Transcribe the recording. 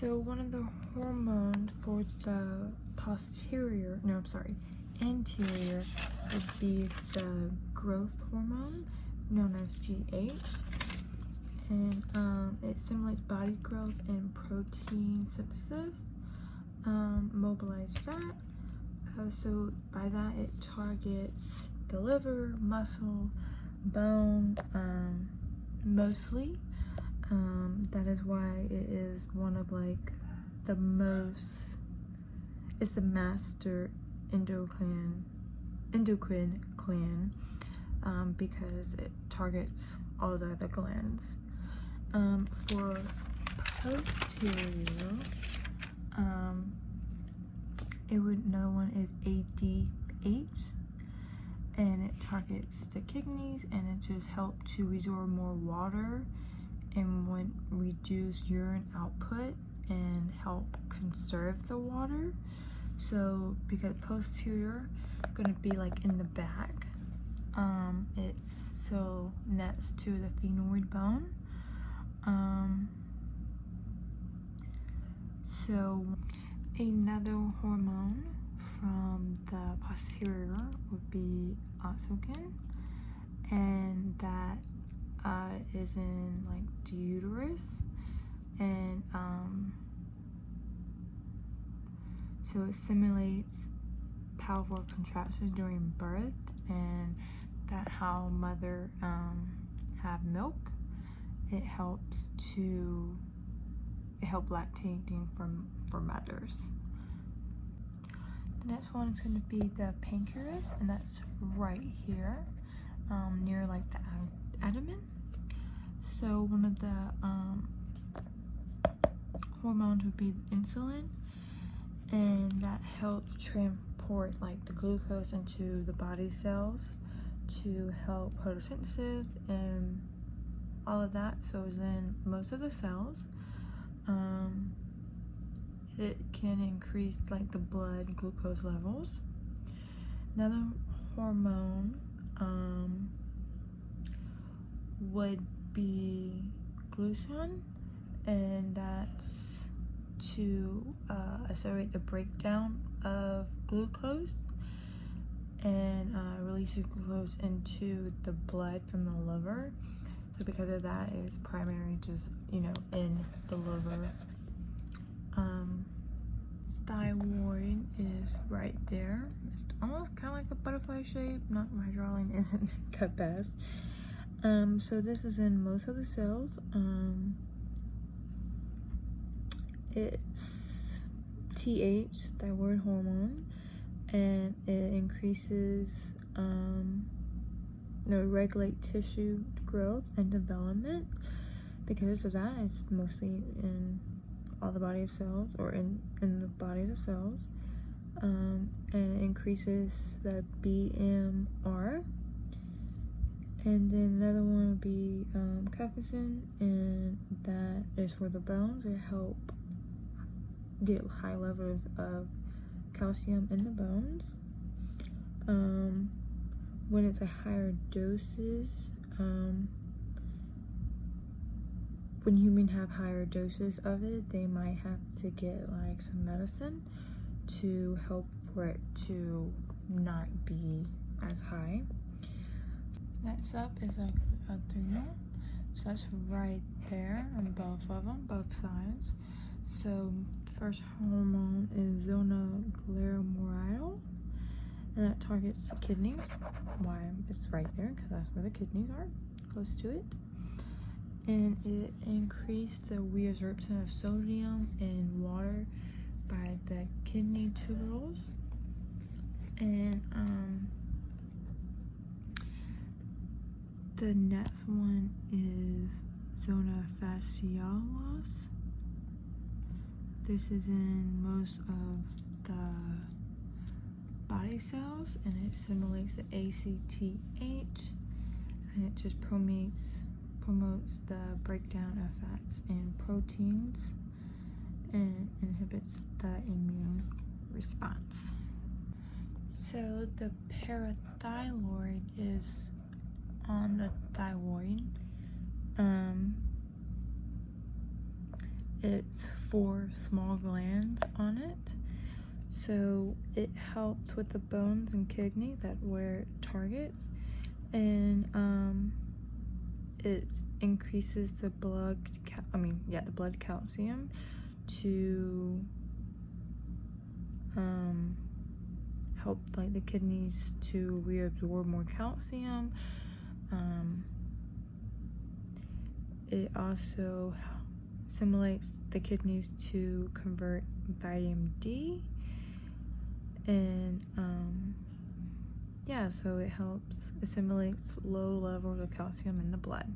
So one of the hormones for the anterior would be the growth hormone known as GH, and it stimulates body growth and protein synthesis, mobilize fat. So by that it targets the liver, muscle, bone, mostly. That is why it is one of it's the master endocrine gland, because it targets all the other glands. For posterior, another one is ADH, and it targets the kidneys, and it just helps to resorb more water and would reduce urine output and help conserve the water. So because posterior gonna be in the back, it's so next to the phemoid bone. So another hormone from the posterior would be oxytocin, and that is in the uterus, and so it simulates powerful contractions during birth, and that how mother have milk. It helps lactating for mothers. The next one is going to be the pancreas, and that's right here, near the abdomen. So one of the hormones would be insulin, and that helps transport the glucose into the body cells to help photosynthesis and all of that. So it's in most of the cells. It can increase the blood glucose levels. Another hormone would be glucagon, and that's to accelerate the breakdown of glucose and releases glucose into the blood from the liver. So because of that, it's primarily just in the liver. Thyroid is right there. It's almost kind of like a butterfly shape. Not my drawing isn't the best. So this is in most of the cells. It's TH, thyroid hormone, and it increases, regulate tissue growth and development. Because of that, it's mostly in all the body of cells, or in the bodies of cells, and it increases the BMR. And then another one would be capsaicin, and that is for the bones. It help get high levels of calcium in the bones. When it's at higher doses, when humans have higher doses of it, they might have to get some medicine to help for it to not be as high. Next up is adrenal. So that's right there on both of them, both sides. So first hormone is zona glomeruli, and that targets the kidneys. Why it's right there? Because that's where the kidneys are, close to it. And it increased the reabsorption of sodium and water by the kidney tubules. And the next one is zona fascialis. This is in most of the body cells, and it simulates the ACTH, and it just promotes the breakdown of fats and proteins, and inhibits the immune response. So the parathyroid is on the thyroid, it's 4 small glands on it. So it helps with the bones and kidney that where it targets, and it increases the blood calcium to help like the kidneys to reabsorb more calcium. It also stimulates the kidneys to convert vitamin D, and yeah, so it helps, it simulates low levels of calcium in the blood.